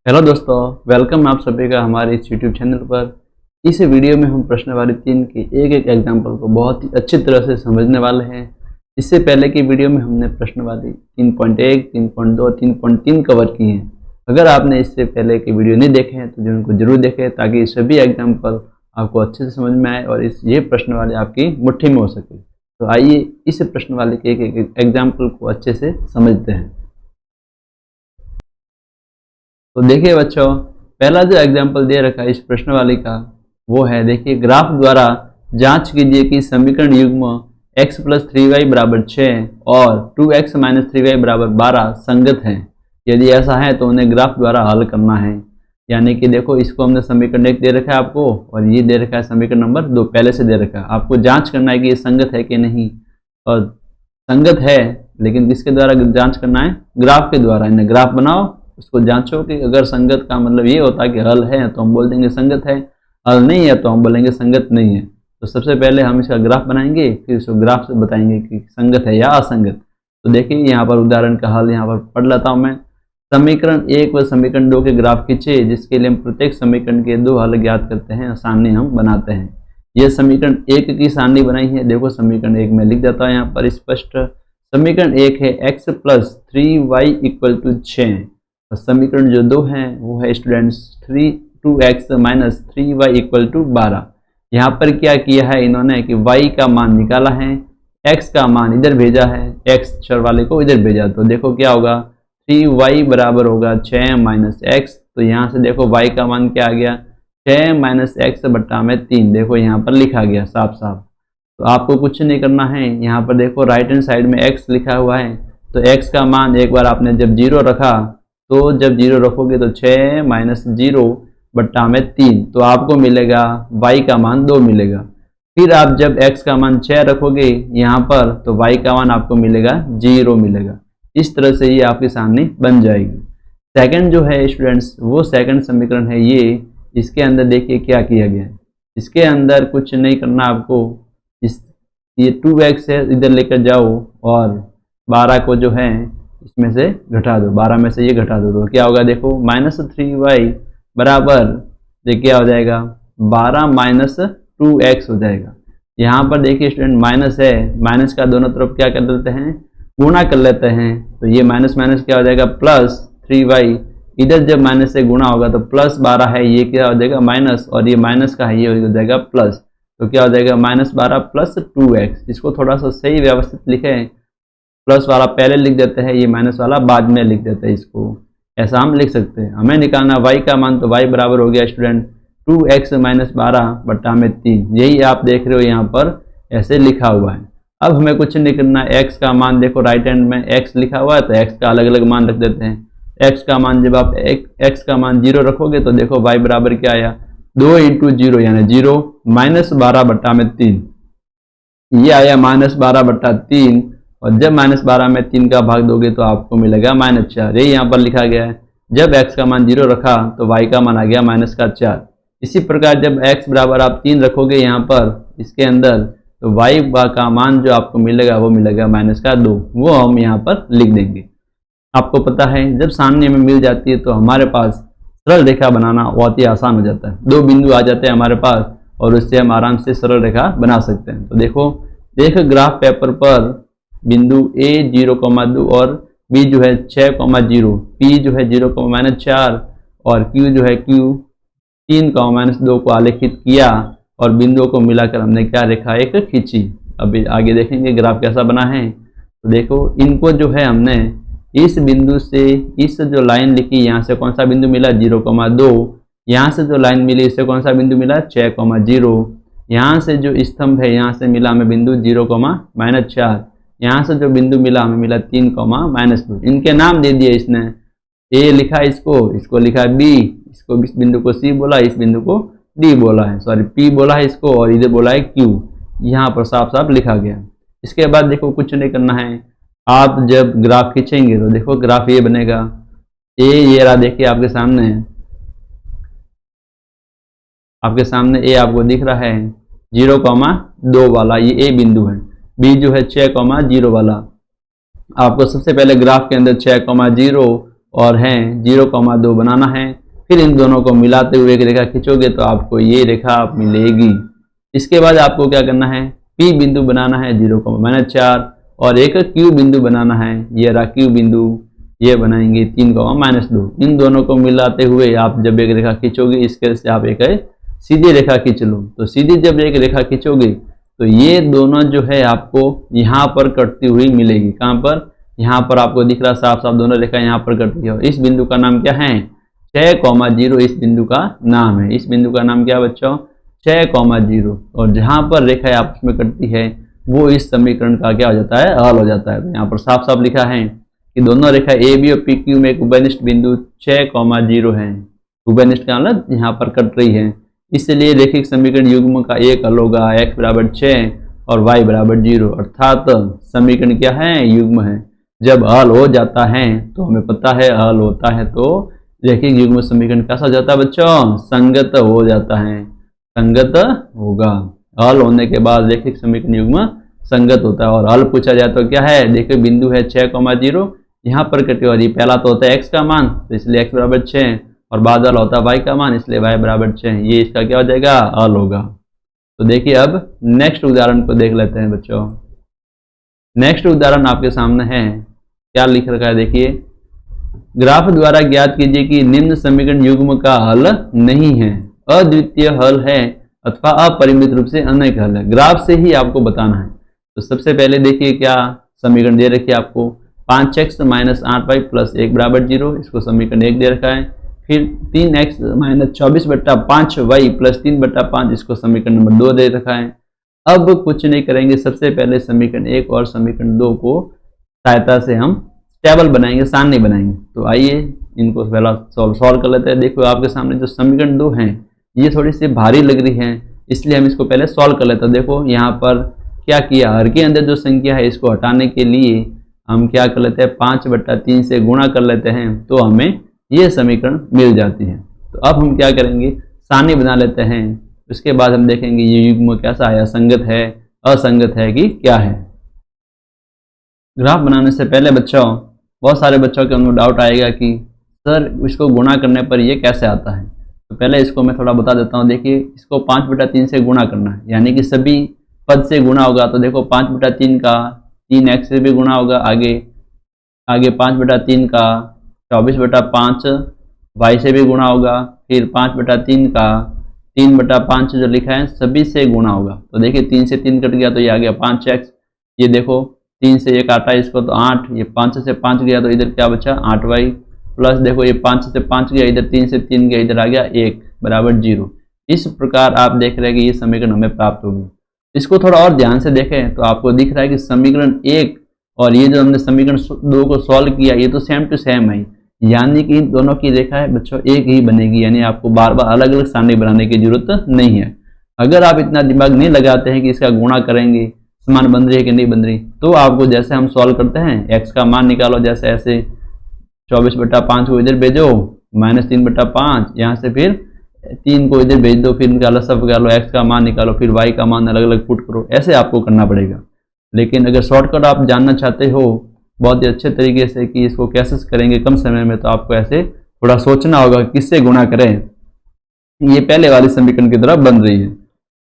Hello दोस्तों, welcome आप सभी का हमारे इस यूट्यूब चैनल पर। इस वीडियो में हम प्रश्नवाली 3 के एक एक एग्जाम्पल को बहुत ही अच्छी तरह से समझने वाले हैं। इससे पहले की वीडियो में हमने प्रश्नवाली 3.1, 3.2, 3.3 कवर की हैं। अगर आपने इससे पहले की वीडियो नहीं देखे हैं तो उनको जरूर देखें ताकि सभी एग्जाम्पल आपको अच्छे से समझ में आए और ये प्रश्नवाली आपकी मुट्ठी में हो सके। तो आइए इस प्रश्नवाली के एक एक एग्जाम्पल को अच्छे से समझते हैं। तो देखिए बच्चों, पहला जो एग्जाम्पल दे रखा है इस प्रश्नवाली का वो है, देखिए ग्राफ द्वारा जांच कीजिए कि समीकरण युग्म x + 3y = 6 और 2x - 3y = 12 संगत हैं। यदि ऐसा है तो उन्हें ग्राफ द्वारा हल करना है। यानी कि देखो, इसको हमने समीकरण 1 दे रखा है आपको और ये दे रखा है समीकरण नंबर 2 पहले से दे रखा है। आपको जांच करना है कि ये संगत है कि नहीं, और संगत है लेकिन किसके द्वारा जांच करना है? ग्राफ के द्वारा। इन्हें ग्राफ बनाओ, उसको जांचो कि अगर संगत का मतलब ये होता है कि हल है तो हम बोल देंगे संगत है, हल नहीं है तो हम बोलेंगे संगत नहीं है। तो सबसे पहले हम इसका ग्राफ बनाएंगे, फिर इसको ग्राफ से बताएंगे कि संगत है या असंगत। तो देखिए यहाँ पर उदाहरण का हल यहाँ पर पढ़ लेता हूँ मैं। समीकरण 1 व समीकरण 2 के ग्राफ खींचे, जिसके लिए हम प्रत्येक समीकरण के 2 हल ज्ञात करते हैं और सारणी हम बनाते हैं। यह समीकरण 1 की सारणी बनाई है। देखो समीकरण 1 में लिख देता हूँ यहाँ पर स्पष्ट। समीकरण 1 है x + 3y = 6। समीकरण जो 2 है वो है स्टूडेंट्स 2x - 3y = 12। यहाँ पर क्या किया है इन्होंने कि y का मान निकाला है, x का मान इधर भेजा है, x चर वाले को इधर भेजा। तो देखो क्या होगा, 3y बराबर होगा 6 - x। तो यहाँ से देखो y का मान क्या आ गया, 6 - x बट्टा में 3। देखो यहाँ पर लिखा गया साफ साफ। तो आपको कुछ नहीं करना है। यहाँ पर देखो राइट हैंड साइड में x लिखा हुआ है, तो x का मान एक बार आपने जब 0 रखा, तो जब 0 रखोगे तो 6 - 0 बट्टा में 3, तो आपको मिलेगा y का मान 2 मिलेगा। फिर आप जब x का मान 6 रखोगे यहाँ पर, तो y का मान आपको मिलेगा 0 मिलेगा। इस तरह से ये आपकी सारणी बन जाएगी। सेकंड जो है स्टूडेंट्स, वो सेकंड समीकरण है ये। इसके अंदर देखिए क्या किया गया है। इसके अंदर कुछ नहीं करना आपको। इस ये 2x है, इधर लेकर जाओ और 12 को जो है इसमें से घटा दो, 12 में से ये घटा दो तो क्या होगा, देखो -3y बराबर क्या हो जाएगा, 12 - 2x हो जाएगा। यहाँ पर देखिए स्टूडेंट माइनस है, माइनस का दोनों तरफ क्या कर देते हैं, गुणा कर लेते हैं। तो ये माइनस माइनस क्या हो जाएगा, +3y। इधर जब माइनस से गुणा होगा तो +12 है, ये क्या हो जाएगा माइनस, और ये माइनस का है, ये हो जाएगा प्लस। तो क्या हो जाएगा -12 + 2x। इसको थोड़ा सा सही व्यवस्थित लिखें, प्लस वाला पहले लिख देते हैं, ये माइनस वाला बाद में लिख देते हैं। इसको ऐसा हम लिख सकते हैं। हमें निकालना y का मान, तो y बराबर हो गया स्टूडेंट 2x - 12 बट्टा में 3। यही आप देख रहे हो यहाँ पर ऐसे लिखा हुआ है। अब हमें कुछ नहीं करना। x का मान देखो राइट हैंड में x लिखा हुआ है, तो x का अलग अलग मान रख देते हैं। x का मान जब आप x का मान 0 रखोगे तो देखो y बराबर क्या आया, 2 × 0 यानी 0 -12 बट्टा में 3। ये आया -12 बट्टा 3, और जब -12 में 3 का भाग दोगे तो आपको मिलेगा -4। यही यहाँ पर लिखा गया है। जब x का मान 0 रखा तो y का मान आ गया -4। इसी प्रकार जब x बराबर आप 3 रखोगे यहाँ पर इसके अंदर, तो y का मान जो आपको मिलेगा वो मिलेगा -2। वो हम यहाँ पर लिख देंगे। आपको पता है जब सारणी में मिल जाती है तो हमारे पास सरल रेखा बनाना बहुत ही आसान हो जाता है। 2 बिंदु आ जाते हैं हमारे पास और उससे हम आराम से सरल रेखा बना सकते हैं। तो देखो ग्राफ पेपर पर बिंदु A 0,2 और B जो है 6,0, P जो है 0,-4 और Q जो है Q 3,-2 को आलेखित किया और बिंदुओं को मिलाकर हमने क्या रेखा एक खींची। अभी आगे देखेंगे ग्राफ कैसा बना है। तो देखो इनको जो है हमने इस बिंदु से, इस जो लाइन लिखी यहाँ से कौन सा बिंदु मिला 0,2, यहाँ से जो लाइन मिली इससे कौन सा बिंदु मिला 6,0, यहाँ से जो स्तंभ है यहाँ से मिला हमें बिंदु 0,-4, यहाँ से जो बिंदु मिला हमें मिला 3,-2। इनके नाम दे दिए इसने, ए लिखा इसको लिखा B, इसको इस बिंदु को C बोला, इस बिंदु को D बोला है, सॉरी P बोला है इसको, और इधर बोला है Q। यहाँ पर साफ साफ लिखा गया। इसके बाद देखो कुछ नहीं करना है। आप जब ग्राफ खींचेंगे तो देखो ग्राफ ये बनेगा। ये रहा देखिए आपके सामने, ए आपको दिख रहा है 0,2 वाला, ये A बिंदु है। B जो है 6,0 वाला। आपको सबसे पहले ग्राफ के अंदर 6,0 और हैं 0,2 बनाना है। फिर इन दोनों को मिलाते हुए एक रेखा खींचोगे तो आपको ये रेखा मिलेगी। इसके बाद आपको क्या करना है, P बिंदु बनाना है 0,-4 और एक Q बिंदु बनाना है, ये रहा Q बिंदु, ये बनाएंगे 3,-2। इन दोनों को मिलाते हुए आप जब एक रेखा खींचोगे इसके से आप एक सीधी रेखा खींच लो। तो सीधी जब एक रेखा खींचोगे तो ये दोनों जो है आपको यहाँ पर कटती हुई मिलेगी। कहाँ पर, यहाँ पर आपको दिख रहा साफ साफ दोनों रेखा यहाँ पर कटती है। और इस बिंदु का नाम क्या है, 6,0 इस बिंदु का नाम है। इस बिंदु का नाम क्या बच्चों, 6,0। और जहाँ पर रेखा आपस में कटती है वो इस समीकरण का क्या हो जाता है, हल हो जाता है। तो यहाँ पर साफ साफ लिखा है कि दोनों रेखा ए बी और PQ में एक उभयनिष्ठ बिंदु 6,0 है। उभयनिष्ठ का मतलब यहाँ पर कट रही है, इसलिए रेखिक समीकरण युग्म का एक हल होगा x बराबर 6 और y बराबर 0, अर्थात समीकरण क्या है, युग्म है। जब हल हो जाता है तो हमें पता है हल होता है तो रेखिक युग्म समीकरण कैसा हो जाता है बच्चों, संगत हो जाता है, संगत होगा। हल होने के बाद रेखिक समीकरण युग्म संगत होता है। और हल पूछा जाए तो क्या है, देखिए बिंदु है 6,0, यहाँ पर कटे और ये पहला तो होता है x का मान, तो इसलिए x बराबर 6 और बाद वाला होता है y का मान, इसलिए y बराबर 6। ये इसका क्या हो जाएगा, हल होगा। तो देखिए अब नेक्स्ट उदाहरण को देख लेते हैं बच्चों। नेक्स्ट उदाहरण आपके सामने है, क्या लिख रखा है देखिए, ग्राफ द्वारा ज्ञात कीजिए कि निम्न समीकरण युग्म का हल नहीं है, अद्वितीय हल है अथवा अपरिमित रूप से अनेक हल है। ग्राफ से ही आपको बताना है। तो सबसे पहले देखिए क्या समीकरण दे रखी है आपको, 5x - 8y + 1 बराबर 0, इसको समीकरण 1 दे रखा है। फिर 3x - 24/5y + 3/5, इसको समीकरण नंबर 2 दे रखा है। अब कुछ नहीं करेंगे, सबसे पहले समीकरण 1 और समीकरण 2 को सहायता से हम टेबल बनाएंगे, सारणी बनाएंगे। तो आइए इनको पहला सॉल्व कर लेते हैं। देखो आपके सामने जो समीकरण 2 हैं ये थोड़ी सी भारी लग रही है, इसलिए हम इसको पहले सॉल्व कर लेते हैं। देखो यहाँ पर क्या किया, हर के अंदर जो संख्या है इसको हटाने के लिए हम क्या कर लेते हैं, 5/3 से गुणा कर लेते हैं, तो हमें ये समीकरण मिल जाती है। तो अब हम क्या करेंगे, सारणी बना लेते हैं। उसके बाद हम देखेंगे ये युग्म कैसा आया, संगत है, असंगत है कि क्या है। ग्राफ बनाने से पहले बच्चों, बहुत सारे बच्चों के अंदर डाउट आएगा कि सर इसको गुणा करने पर ये कैसे आता है। तो पहले इसको मैं थोड़ा बता देता हूँ। देखिए इसको 5/3 से गुणा करना है, यानी कि सभी पद से गुणा होगा। तो देखो 5/3 का 3x से भी गुणा होगा, आगे 5/3 का 24/5 y से भी गुणा होगा, फिर 5/3 का 3/5 जो लिखा है सभी से गुणा होगा। तो देखिए 3 से 3 कट गया तो ये आ गया 5x। ये देखो 3 से 1 काटा इसको तो 8, ये 5 से 5 गया तो इधर क्या बचा 8y, प्लस देखो ये 5 से 5 गया, इधर 3 से 3 गया, इधर आ गया 1 बराबर 0। इस प्रकार आप देख रहे हैं कि ये समीकरण हमें प्राप्त होगी। इसको थोड़ा और ध्यान से देखें तो आपको दिख रहा है कि समीकरण 1 और ये जो हमने समीकरण 2 को सॉल्व किया ये तो सेम टू सेम है, यानी कि इन दोनों की रेखा है बच्चों एक ही बनेगी, यानी आपको बार बार अलग अलग सारणी बनाने की जरूरत नहीं है। अगर आप इतना दिमाग नहीं लगाते हैं कि इसका गुणा करेंगे समान बन रही है कि नहीं बन रही, तो आपको जैसे हम सॉल्व करते हैं x का मान निकालो, जैसे ऐसे 24/5 को इधर भेजो, -3/5, यहाँ से फिर 3 को इधर भेज दो, फिर इनका लसअप निकालो, x का मान निकालो, फिर y का मान अलग अलग पुट करो, ऐसे आपको करना पड़ेगा। लेकिन अगर शॉर्टकट आप जानना चाहते हो बहुत ही अच्छे तरीके से कि इसको कैसे करेंगे कम समय में, तो आपको ऐसे थोड़ा सोचना होगा किससे गुणा करें। ये पहले वाली समीकरण की तरह बन रही है।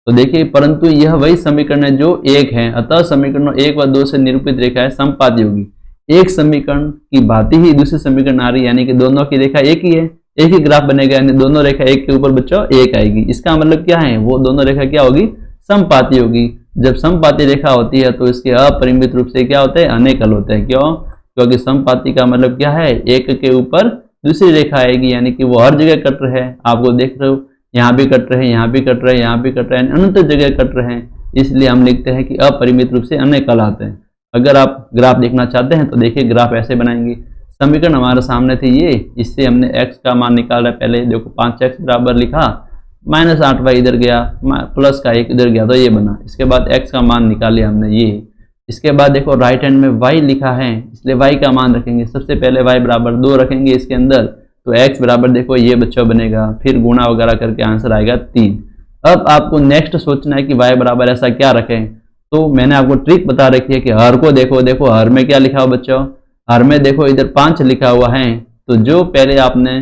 तो देखिए परंतु यह वही समीकरण है जो एक है, अतः समीकरणों 1 व 2 से निरूपित रेखा है समपाती होगी। एक समीकरण की भांति ही दूसरी समीकरण आ रही है, यानी कि दोनों की रेखा एक ही है, एक ही ग्राफ बनेगा, यानी दोनों रेखा एक के ऊपर बच्चों एक आएगी। इसका मतलब क्या है, वो दोनों रेखा क्या होगी, समपाती होगी। जब समपाती रेखा होती है तो इसके अपरिमित रूप से क्या होते हैं, अनेक हल होते हैं। क्यों, क्योंकि समपाती का मतलब क्या है, एक के ऊपर दूसरी रेखा आएगी, यानी कि वो हर जगह कट रहे हैं। आपको देख रहे हो यहाँ भी कट रहे हैं, यहाँ भी कट रहे हैं, यहाँ भी कट रहे हैं, अनंत जगह कट रहे हैं, इसलिए हम लिखते हैं कि अपरिमित रूप से अनेक हल आते हैं। अगर आप ग्राफ देखना चाहते हैं तो देखिए ग्राफ ऐसे बनाएंगे। समीकरण हमारे सामने थे ये, इससे हमने x का मान निकाला। पहले देखो 5x बराबर लिखा, -8y इधर गया, प्लस का 1 इधर गया तो ये बना। इसके बाद x का मान निकाल लिया हमने ये। इसके बाद देखो राइट हैंड में y लिखा है, इसलिए y का मान रखेंगे। सबसे पहले y बराबर 2 रखेंगे इसके अंदर, तो x बराबर देखो ये बच्चा बनेगा, फिर गुणा वगैरह करके आंसर आएगा 3। अब आपको नेक्स्ट सोचना है कि y बराबर ऐसा क्या रखें। तो मैंने आपको ट्रिक बता रखी है कि हर को देखो, देखो हर में क्या लिखा हुआ बच्चों, हर में देखो इधर 5 लिखा हुआ है, तो जो पहले आपने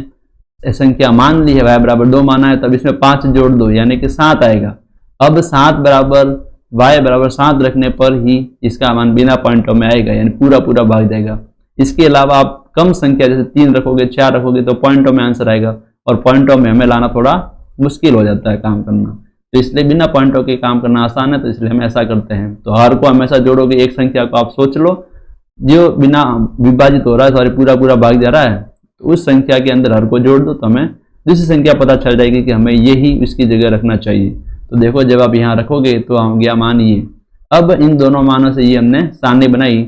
संख्या मान ली है y बराबर 2 माना है, तब इसमें 5 जोड़ दो यानी कि 7 आएगा। अब 7 बराबर y बराबर 7 रखने पर ही इसका मान बिना पॉइंटों में आएगा, यानी पूरा पूरा भाग जाएगा। इसके अलावा आप कम संख्या जैसे 3 रखोगे, 4 रखोगे तो पॉइंटों में आंसर आएगा, और पॉइंटों में हमें लाना थोड़ा मुश्किल हो जाता है काम करना। तो इसलिए बिना पॉइंटों के काम करना आसान है, तो इसलिए हम ऐसा करते हैं। तो हर को हमेशा जोड़ोगे, एक संख्या को आप सोच लो जो बिना विभाजित हो रहा है, सॉरी पूरा पूरा भाग जा रहा है, तो उस संख्या के अंदर हर को जोड़ दो, तो हमें दूसरी संख्या पता चल जाएगी कि हमें यही इसकी जगह रखना चाहिए। तो देखो जब आप यहाँ रखोगे तो हम गया मान ये। अब इन दोनों मानों से ये हमने सारणी बनाई।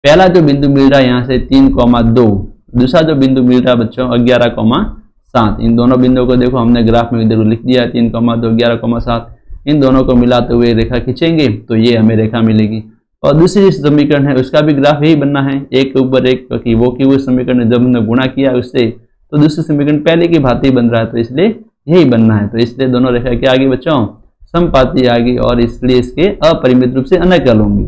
पहला जो बिंदु मिल रहा है यहाँ से 3,2, दूसरा जो बिंदु मिल रहा है बच्चों 11,7। इन दोनों बिंदुओं को देखो हमने ग्राफ में इधर लिख दिया 3,2 11,7। इन दोनों को मिलाते हुए रेखा खींचेंगे तो ये हमें रेखा मिलेगी। और दूसरी समीकरण है उसका भी ग्राफ यही बनना है, एक के ऊपर एक, क्योंकि वो की वो समीकरण जब हमने गुणा किया उससे तो दूसरी समीकरण पहले की भांति बन रहा है, तो इसलिए यही बनना है। तो इसलिए दोनों रेखा क्या आ गई बच्चों, समपाती आ गई, और इसलिए इसके अपरिमित रूप से अनकल होंगी।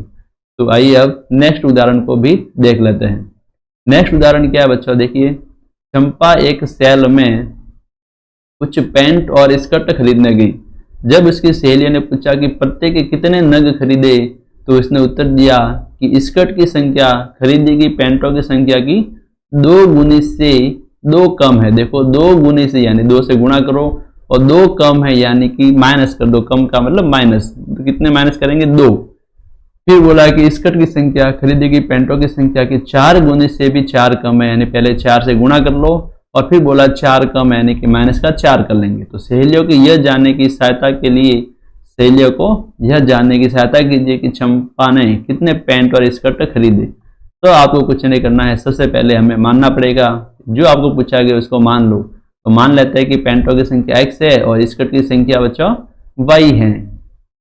तो आइए अब नेक्स्ट उदाहरण को भी देख लेते हैं। नेक्स्ट उदाहरण क्या है बच्चों, देखिए चंपा एक सेल में कुछ पैंट और स्कर्ट खरीदने गई। जब उसकी सहेलियों ने पूछा कि प्रत्येक कितने नग खरीदे, तो उसने उत्तर दिया कि स्कर्ट की संख्या खरीदी गई पैंटों की संख्या की 2 गुनी से 2 कम है। देखो 2 गुनी से यानी 2 से गुणा करो, और 2 कम है यानी कि माइनस कर दो, कम का मतलब माइनस, तो कितने माइनस करेंगे 2। फिर बोला कि स्कर्ट की संख्या खरीदी गई पैंटों की संख्या की 4 गुनी से भी 4 कम है, यानी पहले 4 से गुणा कर लो, और फिर बोला 4 कम है यानी कि माइनस का 4 कर लेंगे। तो सहेलियों की यह जानने की सहायता के लिए सहेलियों को यह जानने की सहायता कीजिए कि चंपा ने कितने पैंट और स्कर्ट खरीदे। तो आपको कुछ नहीं करना है, सबसे पहले हमें मानना पड़ेगा, जो आपको पूछा गया उसको मान लो। तो मान लेते हैं कि पैंटों की संख्या x है और स्कर्ट की संख्या बच्चों y है।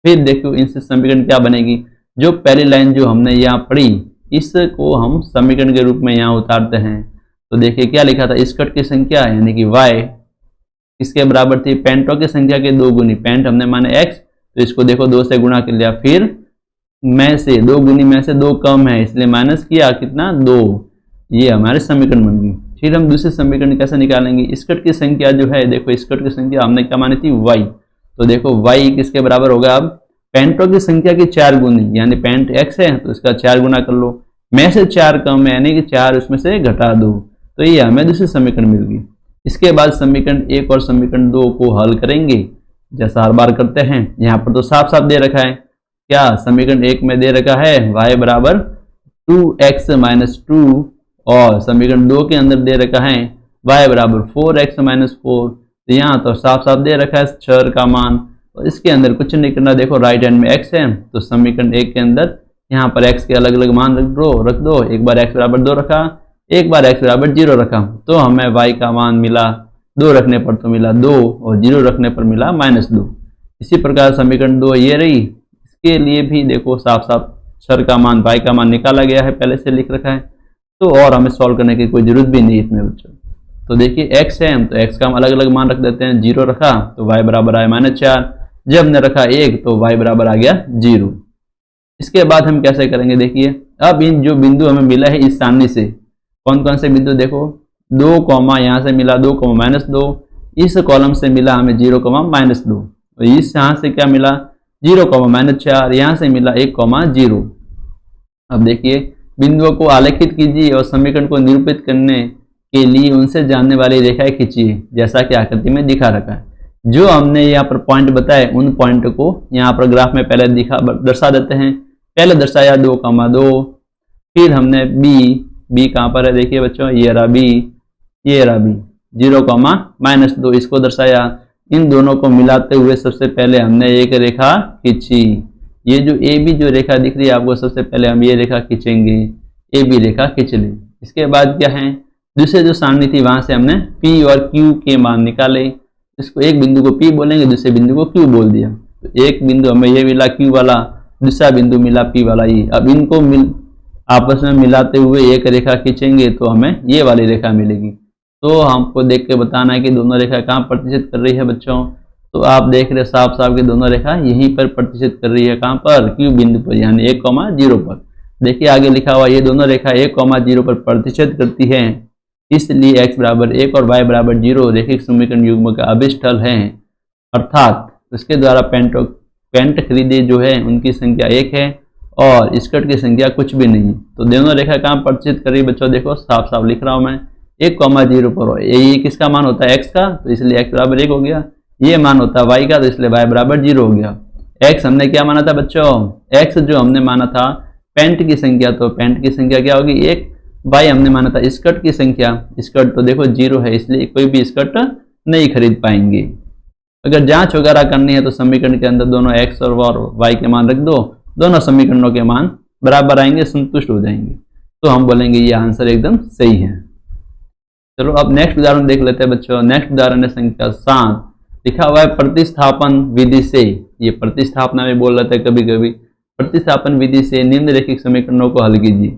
फिर देखो इनसे समीकरण क्या बनेगी, जो पहली लाइन जो हमने यहाँ पढ़ी इसको हम समीकरण के रूप में यहाँ उतारते हैं। तो देखिए क्या लिखा था, स्कर्ट की संख्या यानी कि y किसके बराबर थी, पैंटों की संख्या के 2 गुनी, पैंट हमने माने x, तो इसको देखो 2 से गुणा कर लिया, फिर में से 2 गुनी में से 2 कम है इसलिए माइनस किया कितना 2, ये हमारे समीकरण बन गई। फिर हम दूसरे समीकरण कैसे निकालेंगे, स्कर्ट की संख्या जो है, देखो स्कर्ट की संख्या हमने क्या मानी थी y, तो देखो y किसके बराबर होगा, अब पैंटों की संख्या की 4 गुनी, यानी पैंट x है तो इसका 4 गुना कर लो, में से 4 कम है यानी कि 4 उसमें से घटा दो, तो ये हमें दूसरी समीकरण मिल गई। इसके बाद समीकरण 1 और समीकरण 2 को हल करेंगे जैसा हर बार करते हैं। यहाँ पर तो साफ साफ दे रखा है, क्या समीकरण 1 में दे रखा है y बराबर 2x माइनस 2, और समीकरण 2 के अंदर दे रखा है y बराबर 4x माइनस 4। तो यहाँ तो साफ साफ दे रखा है चर का मान, तो इसके अंदर कुछ नहीं करना। देखो राइट हैंड में x है, तो समीकरण 1 के अंदर यहाँ पर x के अलग अलग मान रख दो। एक बार x बराबर 2 रखा, एक बार x बराबर 0 रखा, तो हमें y का मान मिला 2 रखने पर तो मिला 2, और 0 रखने पर मिला -2। इसी प्रकार समीकरण 2 ये रही, इसके लिए भी देखो साफ साफ चर का मान y का मान निकाला गया है, पहले से लिख रखा है, तो और हमें सॉल्व करने की कोई जरूरत भी नहीं इसमें बच्चों। तो देखिए x है तो x का हम अलग अलग मान रख देते हैं। 0 रखा तो y बराबर आया -4, जब हमने रखा 1 तो y बराबर आ गया 0। इसके बाद हम कैसे करेंगे, देखिए अब इन जो बिंदु हमें मिला है इस सारणी से, कौन कौन से बिंदु, देखो 2 कॉमा यहाँ से मिला 2 -2, इस कॉलम से मिला हमें 0 -2, और इस यहाँ से क्या मिला 0 -4, यहाँ से मिला 1 0। अब देखिए बिंदुओं को आलेखित कीजिए और समीकरण को निरूपित करने के लिए उनसे जानने वाली रेखाएं खींचिए, जैसा कि आकृति में दिखा रखा है। जो हमने यहाँ पर पॉइंट बताए उन पॉइंट को यहाँ पर ग्राफ में पहले दर्शा देते हैं। पहले दर्शाया 2 2, फिर हमने बी कहाँ पर है, देखिए बच्चों ये रहा बी, ये रहा बी, 0 -2 इसको दर्शाया। इन दोनों को मिलाते हुए सबसे पहले हमने एक रेखा खींची, ये जो ए बी जो रेखा दिख रही है आपको, सबसे पहले हम ये रेखा खींचेंगे, ए बी रेखा खींच ली। इसके बाद क्या है, दूसरे जो सारणी थी वहां से हमने P और Q के मान निकाले। इसको एक बिंदु को P बोलेंगे, दूसरे बिंदु को Q बोल दिया। तो एक बिंदु हमें ये मिला Q वाला, दूसरा बिंदु मिला P वाला ये। अब इनको आपस में मिलाते हुए एक रेखा खींचेंगे तो हमें ये वाली रेखा मिलेगी। तो हमको देख के बताना है कि दोनों रेखा कहाँ प्रतिष्ठित कर रही है बच्चों। तो आप देख रहे साफ साफ कि दोनों रेखा यहीं पर प्रतिष्ठित कर रही है, कहाँ पर, Q बिंदु पर, यानी 1 0 पर। देखिए आगे लिखा हुआ ये दोनों रेखा 1 0 पर प्रतिष्ठित करती है इसलिए x बराबर 1 और y बराबर 0 रैखिक समीकरण युग्म का अभिष्ठल है। अर्थात उसके द्वारा पेंट खरीदे जो है उनकी संख्या 1 है और स्कर्ट की संख्या कुछ भी नहीं। तो दोनों रेखा कहाँ परिचित करी बच्चों, देखो साफ साफ लिख रहा हूँ मैं, 1,0 पर ये किसका मान होता है x का, तो इसलिए x बराबर 1 हो गया। ये मान होता है y का, तो इसलिए y बराबर 0 हो गया। x हमने क्या माना था बच्चों, x जो हमने माना था पेंट की संख्या, तो पेंट की संख्या क्या होगी 1। y हमने माना था स्कर्ट की संख्या, स्कर्ट तो देखो 0 है, इसलिए कोई भी स्कर्ट नहीं खरीद पाएंगे। अगर जांच वगैरह करनी है तो समीकरण के अंदर दोनों x और y के मान रख दो, दोनों समीकरणों के मान बराबर आएंगे, संतुष्ट हो जाएंगे, तो हम बोलेंगे ये आंसर एकदम सही है। चलो अब नेक्स्ट उदाहरण देख लेते हैं बच्चों। नेक्स्ट उदाहरण है संख्या 7, लिखा हुआ है प्रतिस्थापन विधि से, ये प्रतिस्थापना में बोल रहे थे कभी कभी, प्रतिस्थापन विधि से निम्नलिखित समीकरणों को हल कीजिए।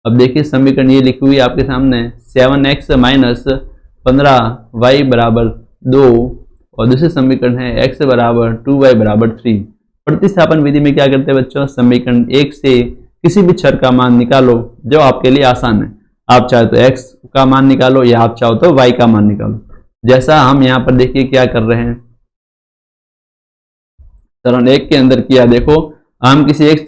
अब देखिए समीकरण ये लिखी हुई है आपके सामने, 7x माइनस 15y बराबर 2 और दूसरे समीकरण है x बराबर 2y बराबर 3। प्रतिस्थापन विधि में क्या करते हैं बच्चों, समीकरण 1 से किसी भी चर का मान निकालो जो आपके लिए आसान है। आप चाहे तो x का मान निकालो या आप चाहो तो y का मान निकालो, जैसा हम यहाँ पर देखिए क्या कर रहे हैं। चरण 1 के अंदर किया, देखो हम किसी एक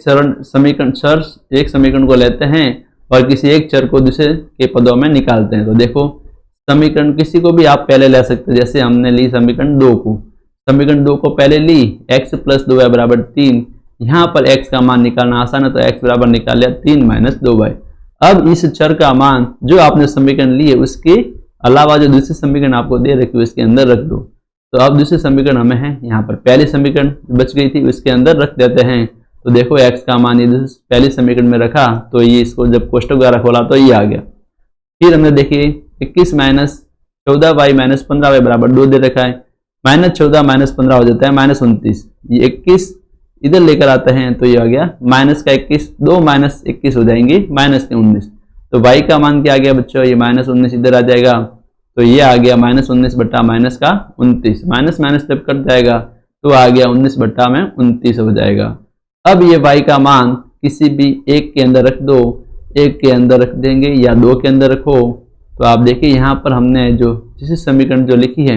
समीकरण को लेते हैं और किसी एक चर को दूसरे के पदों में निकालते हैं। तो देखो समीकरण किसी को भी आप पहले ले सकते हैं, जैसे हमने ली समीकरण 2 को, समीकरण 2 को पहले ली x प्लस 2y बराबर 3, यहाँ पर x का मान निकालना आसान है तो x बराबर निकाल लिया 3 माइनस 2y। अब इस चर का मान जो आपने समीकरण लिए उसके अलावा जो दूसरी समीकरण आपको दे रखी है उसके अंदर रख दो। तो अब दूसरी समीकरण हमें है यहाँ पर पहली समीकरण बच गई थी उसके अंदर रख देते हैं। तो देखो x का मान ये पहली समीकरण में रखा तो ये इसको जब कोष्टक वगैरह खोला तो ये आ गया। फिर हमने देखिए 21 माइनस 14y माइनस 15y बराबर 2 दे रखा है, माइनस 14 माइनस 15 हो जाता है माइनस 29, ये 21 इधर लेकर आते हैं तो ये आ गया माइनस का 21, 2 माइनस 21 हो जाएंगे माइनस के 19। तो y का मान क्या आ गया बच्चों, ये माइनस 19 इधर आ जाएगा, तो ये आ गया माइनस 19 बट्टा माइनस का 29, माइनस माइनस जब कट जाएगा तो आ गया 19 बट्टा में 29 हो जाएगा। अब ये y का मान किसी भी एक के अंदर रख दो, एक के अंदर रख देंगे या 2 के अंदर रखो। तो आप देखिए यहाँ पर हमने जो जिस समीकरण जो लिखी है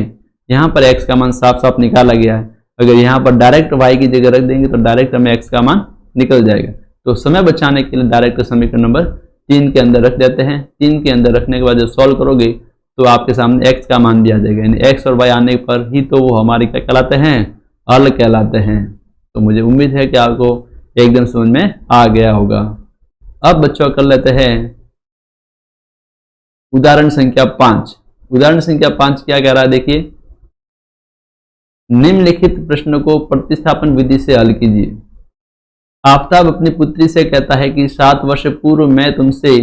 यहाँ पर x का मान साफ साफ निकाला गया है। अगर यहाँ पर डायरेक्ट y की जगह रख देंगे तो डायरेक्ट हमें x का मान निकल जाएगा। तो समय बचाने के लिए डायरेक्ट समीकरण नंबर 3 के अंदर रख देते हैं। 3 के अंदर रखने के बाद जब सॉल्व करोगे तो आपके सामने x का मान भी आ जाएगा, यानी x और y आने पर ही तो वो हमारे क्या कहलाते हैं, हल कहलाते हैं। तो मुझे उम्मीद है कि आपको एकदम समझ में आ गया होगा। अब बच्चों कर लेते हैं उदाहरण संख्या 5। उदाहरण संख्या 5 क्या कह रहा है, देखिए निम्नलिखित प्रश्न को प्रतिस्थापन विधि से हल कीजिए। आफताब अपनी पुत्री से कहता है कि 7 वर्ष पूर्व मैं तुमसे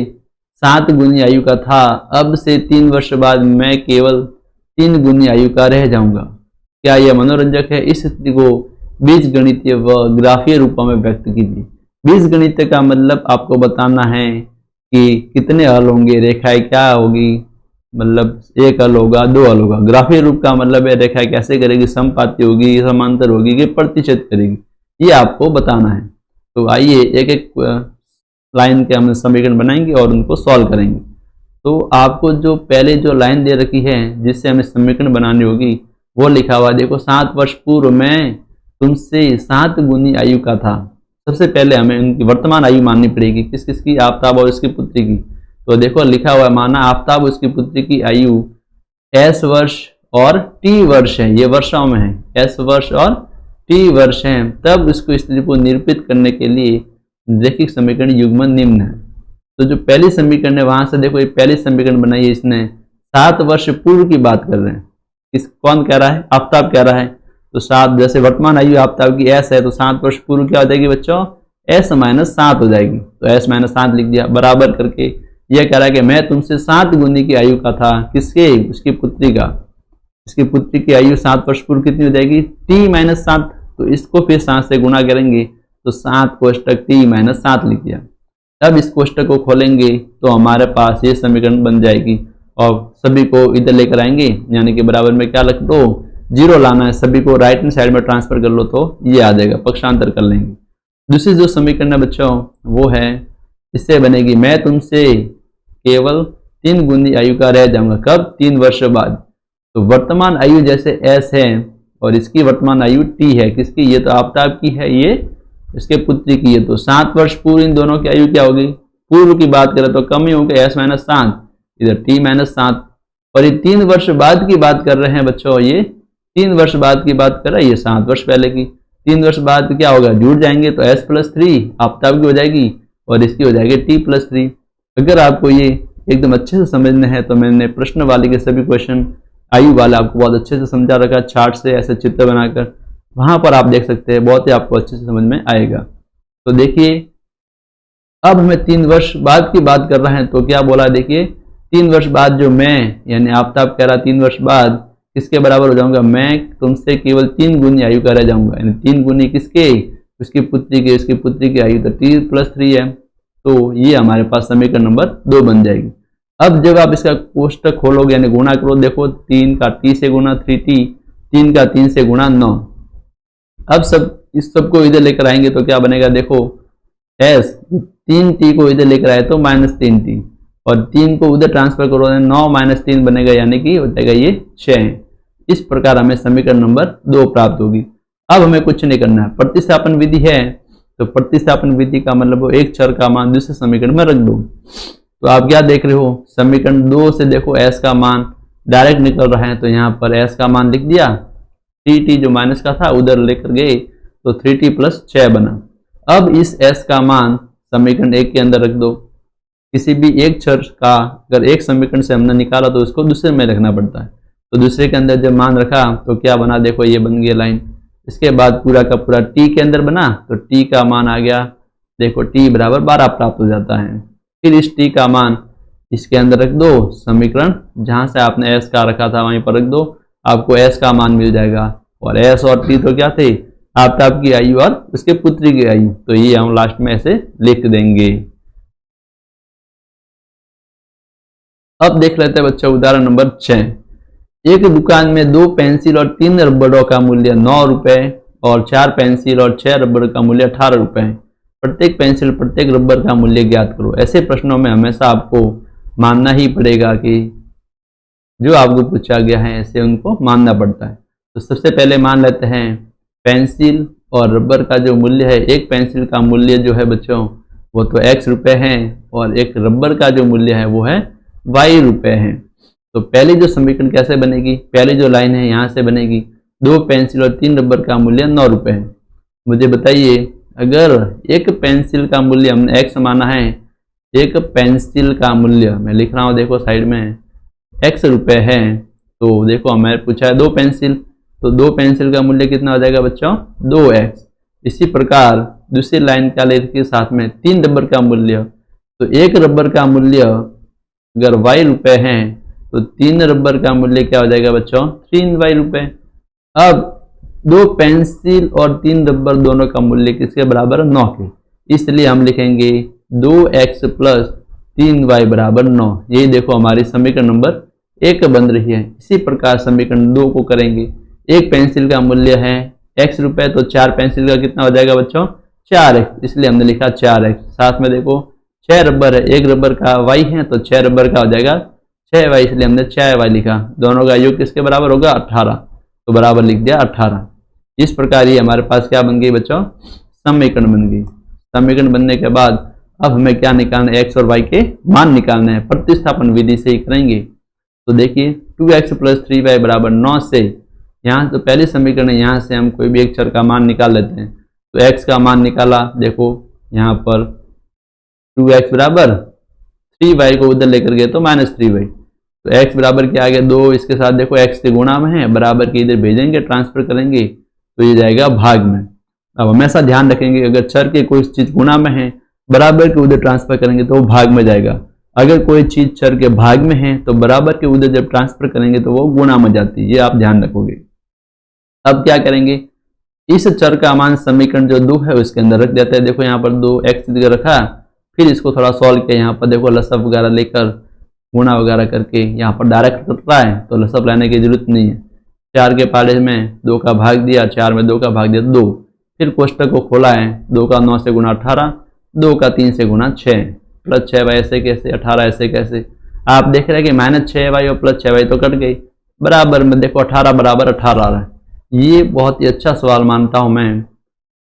7 गुनी आयु का था, अब से 3 वर्ष बाद मैं केवल 3 गुनी आयु का रह जाऊंगा। क्या यह मनोरंजक है? इस स्थिति को बीजगणितीय व ग्राफीय रूपों में व्यक्त कीजिए। बीजगणितीय का मतलब आपको बताना है कि कितने हल होंगे, रेखाएं क्या होगी, मतलब एक हल होगा 2 हल होगा। ग्राफीय रूप का मतलब है रेखाएं कैसे करेगी, समपाती होगी, समांतर होगी कि प्रतिच्छेद करेगी, ये आपको बताना है। तो आइए एक एक लाइन के हम समीकरण बनाएंगे और उनको सॉल्व करेंगे। तो आपको जो पहले जो लाइन दे रखी है जिससे हमें समीकरण बनानी होगी वो लिखा हुआ देखो, 7 वर्ष पूर्व मैं तुमसे 7 गुनी आयु का था। सबसे पहले हमें उनकी वर्तमान आयु माननी पड़ेगी, किस किस की, आफताब और उसकी पुत्री की। तो देखो लिखा हुआ है, माना आफताब उसकी पुत्री की आयु s वर्ष और t वर्ष है, ये वर्षों में है, s वर्ष और t वर्ष है, तब उसको स्थिति को निरूपित करने के लिए रैखिक समीकरण युग्मन निम्न है। तो जो पहली समीकरण है वहां से देखो ये पहली समीकरण बनाई है इसने, 7 वर्ष पूर्व की बात कर रहे हैं। इस कौन कह रहा है, आफताब कह रहा है। तो 7 जैसे वर्तमान आयु आफताब की s है तो 7 वर्ष पूर्व क्या हो जाएगी बच्चों, s माइनस 7 हो जाएगी। तो s माइनस 7 लिख दिया, बराबर करके यह कह रहा है कि मैं तुमसे 7 गुनी की आयु का था, किसके, उसकी पुत्री का। इसकी पुत्री की आयु 7 वर्ष पूर्व कितनी हो जाएगी, t माइनस 7। तो इसको फिर 7 से गुणा करेंगे तो 7 कोष्टक t माइनस 7 लिख दिया। अब इस कोष्टक को खोलेंगे तो हमारे पास ये समीकरण बन जाएगी और सभी को इधर लेकर आएंगे, यानी कि बराबर में क्या रख दो, 0 लाना है, सभी को राइट हैंड साइड में ट्रांसफर कर लो तो ये आ जाएगा, पक्षांतर कर लेंगे। दूसरी जो समीकरण है बच्चों वो है, इससे बनेगी मैं तुमसे केवल 3 गुनी आयु का रह जाऊंगा। कब? 3 वर्ष बाद। तो वर्तमान आयु जैसे एस है और इसकी वर्तमान आयु टी है। किसकी? ये तो आफताब की है, ये इसके पुत्री की है। तो 7 वर्ष पूर्व इन दोनों की आयु क्या होगी? पूर्व की बात करें तो कम ही होगी, एस माइनस 7, इधर टी माइनस 7। और ये 3 वर्ष बाद की बात कर रहे हैं बच्चों, ये 3 वर्ष बाद की बात कर रहा है, ये 7 वर्ष पहले की। 3 वर्ष बाद क्या होगा? जुड़ जाएंगे तो s प्लस 3 आफताब की हो जाएगी और इसकी हो जाएगी t प्लस 3। अगर आपको ये एकदम अच्छे से समझना है तो मैंने प्रश्न वाले के सभी क्वेश्चन आयु वाला आपको बहुत अच्छे से समझा रखा, चार्ट से ऐसे चित्र बनाकर, वहां पर आप देख सकते हैं, बहुत ही आपको अच्छे से समझ में आएगा। तो देखिए अब हमें 3 वर्ष बाद की बात कर रहे हैं, तो क्या बोला? देखिए 3 वर्ष बाद जो मैं यानी आफताब कह रहा 3 वर्ष बाद किसके बराबर हो जाऊंगा? मैं तुमसे केवल 3 गुनी आयु का रह जाऊंगा। यानी 3 गुनी किसके? उसकी पुत्री के। उसकी पुत्री की आयु तो t प्लस 3 है। तो ये हमारे पास समीकरण नंबर 2 बन जाएगी। अब जब आप इसका कोष्टक खोलोगे यानी गुणा करो, देखो 3 का t से गुणा 3t, 3 का 3 से गुणा 9। अब सब इस सबको इधर लेकर आएंगे तो क्या बनेगा? देखो s 3t को इधर लेकर आए तो माइनस 3t और 3 को उधर ट्रांसफर करो 9 माइनस 3 बनेगा, यानी कि हो जाएगा ये 6। इस प्रकार हमें समीकरण नंबर 2 प्राप्त होगी। अब हमें कुछ नहीं करना है, प्रतिस्थापन विधि है। तो प्रतिस्थापन विधि का मतलब वो एक चर का मान दूसरे समीकरण में रख दो। तो आप क्या देख रहे हो? समीकरण 2 से देखो s का मान डायरेक्ट निकल रहा है, तो यहाँ पर s का मान लिख दिया, 3t जो माइनस का था उधर लेकर गए तो 3t प्लस 6 बना। अब इस s का मान समीकरण 1 के अंदर रख दो। किसी भी एक चर का अगर एक समीकरण से हमने निकाला तो उसको दूसरे में रखना पड़ता है। तो दूसरे के अंदर जब मान रखा तो क्या बना? देखो ये बन गया लाइन। इसके बाद पूरा का पूरा t के अंदर बना तो t का मान आ गया, देखो t बराबर 12 प्राप्त हो जाता है। फिर इस t का मान इसके अंदर रख दो, समीकरण जहां से आपने s का रखा था वहीं पर रख दो, आपको s का मान मिल जाएगा। और s और t तो क्या थे? आफताब की आयु और उसके पुत्री की आयु। तो ये हम लास्ट में ऐसे लिख देंगे। अब देख लेते हैं बच्चों उदाहरण नंबर 6। एक दुकान में 2 पेंसिल और 3 रबड़ों का मूल्य 9 रुपए और 4 पेंसिल और 6 रबड़ का मूल्य 18 रुपए है। प्रत्येक पेंसिल प्रत्येक रबड़ का मूल्य ज्ञात करो। ऐसे प्रश्नों में हमेशा आपको मानना ही पड़ेगा कि जो आपको पूछा गया है ऐसे उनको मानना पड़ता है। तो सबसे पहले मान लेते हैं पेंसिल और रबड़ का जो मूल्य है, एक पेंसिल का मूल्य जो है बच्चों वो तो x रुपए है और एक रबड़ का जो मूल्य है वो है y रुपए है। तो पहली जो समीकरण कैसे बनेगी? पहली जो लाइन है यहाँ से बनेगी, 2 पेंसिल और 3 रबड़ का मूल्य 9 रुपए है। मुझे बताइए अगर एक पेंसिल का मूल्य हमने x माना है, एक पेंसिल का मूल्य मैं लिख रहा हूँ देखो साइड में x रुपए है, तो देखो हमें पूछा है 2 पेंसिल, तो 2 पेंसिल का मूल्य कितना हो जाएगा बच्चों? 2x। इसी प्रकार दूसरी लाइन का लेके साथ में 3 रबड़ का मूल्य, तो एक रबड़ का मूल्य अगर y रुपए है तो 3 रबड़ का मूल्य क्या हो जाएगा बच्चों? 3y रुपए। अब 2 पेंसिल और 3 रबड़ दोनों का मूल्य किसके बराबर? 9 के। इसलिए हम लिखेंगे 2x प्लस 3y बराबर 9। यही देखो हमारी समीकरण नंबर 1 बन रही है। इसी प्रकार समीकरण 2 को करेंगे। एक पेंसिल का मूल्य है x रुपए, तो 4 पेंसिल का कितना हो जाएगा बच्चों? 4x। इसलिए हमने लिखा 4x। साथ में देखो 6 रबड़ है, एक रबड़ का y है तो 6 रबड़ का हो जाएगा 6y, इसलिए हमने 6y लिखा। दोनों का योग किसके बराबर होगा? 18, तो बराबर लिख दिया 18। इस प्रकार ये हमारे पास क्या बन गई बच्चों? समीकरण बन गई। समीकरण बनने के बाद अब हमें क्या निकालना है? x और y के मान निकालना है। प्रतिस्थापन विधि से ही करेंगे। तो देखिए 2x प्लस 3y बराबर 9 से यहाँ तो पहली समीकरण है, यहाँ से हम कोई भी एक चर का मान निकाल लेते हैं। तो x का मान निकाला, देखो यहाँ पर 2x बराबर 3y को उधर लेकर गए तो माइनस 3y, तो x बराबर क्या आ गया? 2। इसके साथ देखो x के गुणा में है, बराबर के इधर भेजेंगे, ट्रांसफर करेंगे तो ये जाएगा भाग में। अब हमेशा ध्यान रखेंगे अगर चर के कोई चीज गुणा में है, बराबर के उधर ट्रांसफर करेंगे तो वो भाग में जाएगा। अगर कोई चीज चर के भाग में है तो बराबर के उधर जब ट्रांसफर करेंगे तो वो गुणा में जाती है, ये आप ध्यान रखोगे। अब क्या करेंगे? इस चर का मान समीकरण जो 2 है उसके अंदर रख देते हैं। देखो यहाँ पर 2x रखा, फिर इसको थोड़ा सॉल्व किया, यहाँ पर देखो लसअप वगैरह लेकर गुणा वगैरह करके यहाँ पर डायरेक्ट कट रहा है तो लसअप लाने की जरूरत नहीं है। 4 के पाले में 2 का भाग दिया, 4 में 2 का भाग दिया 2। फिर कोष्टक को खोला है, 2 का 9 से गुणा 18, 2 का 3 से गुणा 6 प्लस 6 ऐसे कैसे, 18 ऐसे कैसे। आप देख रहे हैं कि -6y और +6y तो कट गई, बराबर में देखो 18 बराबर 18 आ रहा है। ये बहुत ही अच्छा सवाल मानता हूं मैं।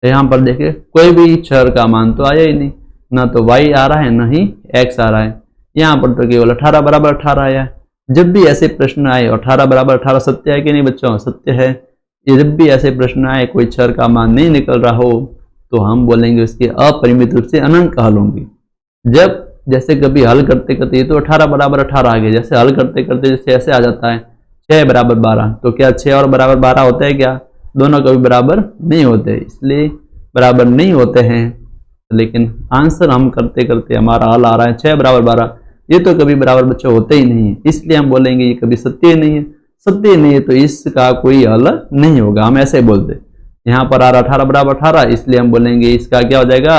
यहाँ पर देखिए कोई भी चर का मान तो आया ही नहीं, ना तो y आ रहा है ना ही x आ रहा है। यहाँ पर तो केवल 18 बराबर 18 आया है। जब भी ऐसे प्रश्न आए, 18 बराबर 18 सत्य है कि नहीं बच्चों? सत्य है। ये जब भी ऐसे प्रश्न आए कोई चर का मान नहीं निकल रहा हो तो हम बोलेंगे उसके अपरिमित रूप से अनंत हल होंगे। जब जैसे कभी हल करते करते ये तो 18 बराबर 18 आ गया, जैसे हल करते करते जैसे ऐसे आ जाता है 6 बराबर 12, तो क्या 6 और बराबर 12 होता है क्या? दोनों कभी बराबर नहीं होते, इसलिए बराबर नहीं होते हैं। लेकिन आंसर हम करते करते हमारा हल आ रहा है 6 बराबर 12, ये तो कभी बराबर बच्चे होते ही नहीं है, इसलिए हम बोलेंगे ये कभी सत्य ही नहीं है। सत्य ही नहीं है तो इसका कोई हल नहीं होगा, हम ऐसे बोलते। यहाँ पर आ रहा 18 बराबर 18, इसलिए हम बोलेंगे इसका क्या हो जाएगा?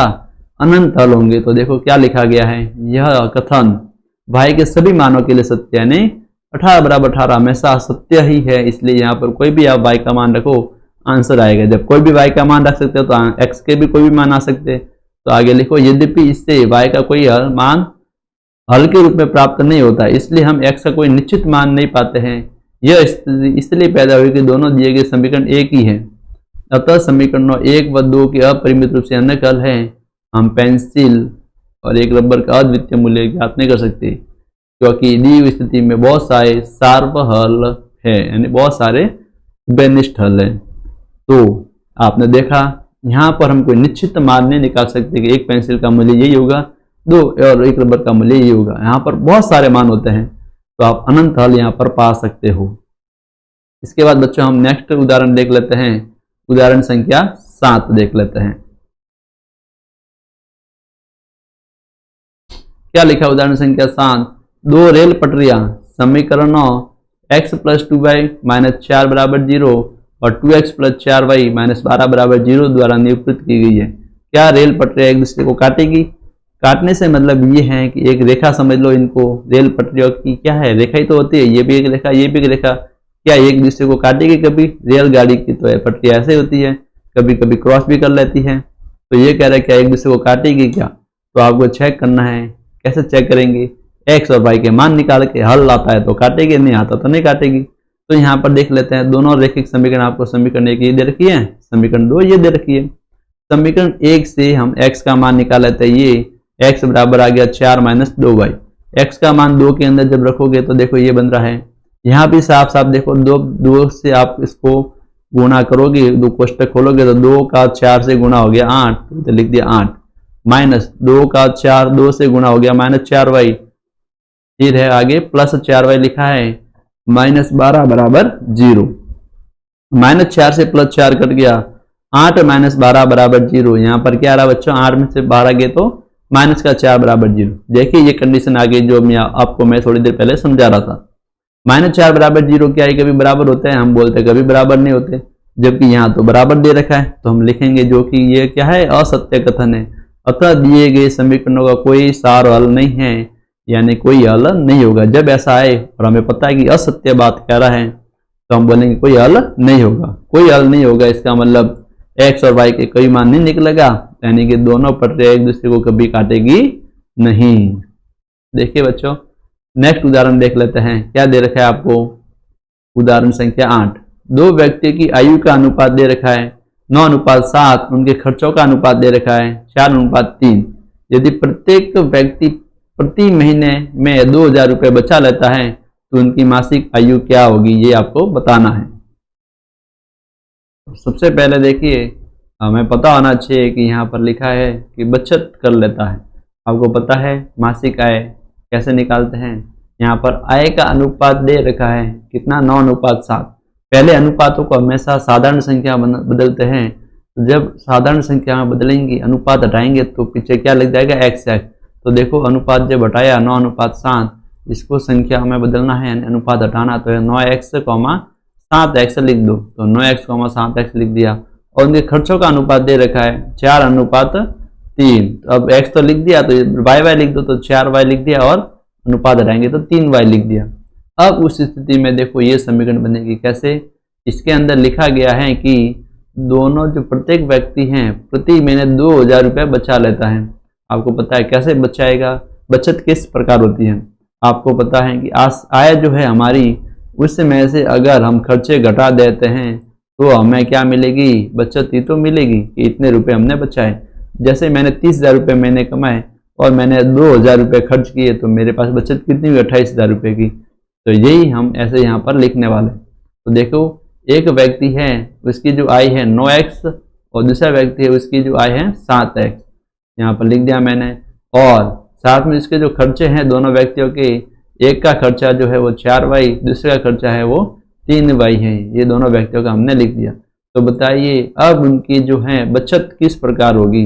अनंत हल होंगे। तो देखो क्या लिखा गया है, यह कथन भाई के सभी मानों के लिए सत्य है, नहीं 18 बराबर 18 हमेशा सत्य ही है, इसलिए यहाँ पर कोई भी आप भाई का मान रखो आंसर आएगा। जब कोई भी y का मान रख सकते हो तो x के भी कोई भी मान आ सकते हैं। तो आगे लिखो, यद्यपि इससे y का कोई मान हल के रूप में प्राप्त नहीं होता, इसलिए हम x का कोई निश्चित मान नहीं पाते हैं। यह स्थिति इसलिए पैदा हुई कि दोनों दिए गए समीकरण एक ही है, अतः समीकरणों 1 व 2 के अपरिमित रूप से अनंत हल है। हम पेंसिल और एक रबर का अद्वितीय मूल्य ज्ञात नहीं कर सकते, क्योंकि दी हुई स्थिति में बहुत सारे शार्प हल है, यानी बहुत सारे बेनिष्ठ हल है। तो आपने देखा यहाँ पर हम कोई निश्चित मान नहीं निकाल सकते कि एक पेंसिल का मूल्य यही होगा, 2 और एक रबर का मूल्य यही होगा। यहाँ पर बहुत सारे मान होते हैं, तो आप अनंत हल यहाँ पर पा सकते हो। इसके बाद बच्चों हम नेक्स्ट उदाहरण देख लेते हैं, उदाहरण संख्या 7 देख लेते हैं। क्या लिखा उदाहरण संख्या 7? 2 रेल पटरियां समीकरणों x + 2y - 4 बराबर 0 और 2x + 4y - 12 बराबर 0 द्वारा निरूपित की गई है। क्या रेल पटरियां एक दूसरे को काटेगी? काटने से मतलब ये है कि एक रेखा समझ लो इनको, रेल पटरियों की क्या है, रेखा ही तो होती है, ये भी एक रेखा ये भी एक रेखा, क्या एक दूसरे को काटेगी कभी? रेलगाड़ी की तो पटरियां ऐसे होती है, कभी कभी क्रॉस भी कर लेती है। तो ये कह रहा है क्या एक दूसरे को काटेगी क्या? तो आपको चेक करना है। कैसे चेक करेंगे? x और y के मान निकाल के, हल आता है तो काटेगी, नहीं आता तो नहीं काटेगी। तो यहाँ पर देख लेते हैं दोनों रैखिक समीकरण, आपको समीकरण 1 ये दे रखी है, समीकरण 2 ये दे रखी है। समीकरण 1 से हम x का मान निकाल लेते हैं, ये x बराबर आ गया 4 - 2y। x का मान 2 के अंदर जब रखोगे तो देखो ये बन रहा है, यहाँ भी साफ साफ देखो 2 से आप इसको गुणा करोगे, 2 कोष्टक खोलोगे तो 2 का 4 से गुणा हो गया 8, तो लिख दिया 8, माइनस 2 का 4 2 से गुणा हो गया -4y, फिर है आगे +4y लिखा है, -12 बराबर 0। -4 से +4 कट गया, 8 - 12 बराबर 0। यहाँ पर क्या आ रहा बच्चों? 8 में से 12 गए तो -4 बराबर 0। देखिए ये कंडीशन आ गई जो आपको मैं थोड़ी देर पहले समझा रहा था। -4 बराबर 0 क्या है कभी बराबर होते हैं? हम बोलते हैं कभी बराबर नहीं होते, जबकि यहाँ तो बराबर दे रखा है, तो हम लिखेंगे जो कि ये क्या है? असत्य कथन है। अतः दिए गए समीकरणों का कोई सार हल नहीं है, यानी कोई हल नहीं होगा। जब ऐसा आए और हमें पता है कि असत्य बात कह रहा है तो हम बोलेंगे कोई हल नहीं होगा। कोई हल नहीं होगा इसका मतलब x और y के कोई मान नहीं निकलेगा, यानी कि दोनों पटरियां एक दूसरे को कभी काटेगी नहीं। देखिए बच्चों नेक्स्ट उदाहरण देख लेते हैं, क्या दे रखा है आपको? उदाहरण संख्या 8। 2 व्यक्ति की आयु का अनुपात दे रखा है 9:7, उनके खर्चों का अनुपात दे रखा है 4:3। यदि प्रत्येक व्यक्ति प्रति महीने में 2000 रुपये बचा लेता है तो उनकी मासिक आयु क्या होगी, ये आपको बताना है। सबसे पहले देखिए हमें पता होना चाहिए कि यहाँ पर लिखा है कि बचत कर लेता है। आपको पता है मासिक आय कैसे निकालते हैं? यहाँ पर आय का अनुपात दे रखा है कितना? 9:7। पहले अनुपातों को हमेशा साधारण संख्या बदलते हैं, तो जब साधारण संख्या में बदलेंगे अनुपात हटाएंगे तो पीछे क्या लग जाएगा? x। तो देखो अनुपात जब हटाया 9:7, इसको संख्या में बदलना है यानी अनुपात हटाना, तो 9x, 7x लिख दो, तो 9x, 7x लिख दिया। और उनके खर्चों का अनुपात दे रखा है 4:3। तो अब x तो लिख दिया तो y लिख दो, तो 4y लिख दिया और अनुपात हटाएंगे तो 3y लिख दिया। अब उस स्थिति में देखो ये समीकरण बनेगी कैसे? इसके अंदर लिखा गया है कि दोनों जो प्रत्येक व्यक्ति हैं प्रति महीने 2000 रुपये बचा लेता है। आपको पता है कैसे बचाएगा? बचत किस प्रकार होती है? आपको पता है कि आय जो है हमारी, उसमें से अगर हम खर्चे घटा देते हैं तो हमें क्या मिलेगी, बचत ही तो मिलेगी कि इतने रुपए हमने बचाए। जैसे मैंने 30,000 रुपये महीने कमाए और मैंने 2,000 रुपये खर्च किए तो मेरे पास बचत कितनी हुई, 28,000 रुपये की। तो यही हम ऐसे यहाँ पर लिखने वाले। तो देखो, एक व्यक्ति है उसकी जो आय है 9x और दूसरा व्यक्ति है उसकी जो आय है 7x, यहाँ पर लिख दिया मैंने। और साथ में इसके जो खर्चे हैं दोनों व्यक्तियों के, एक का खर्चा जो है वो 4y, दूसरे का खर्चा है वो 3y है, ये दोनों व्यक्तियों का हमने लिख दिया। तो बताइए अब उनकी जो है बचत किस प्रकार होगी।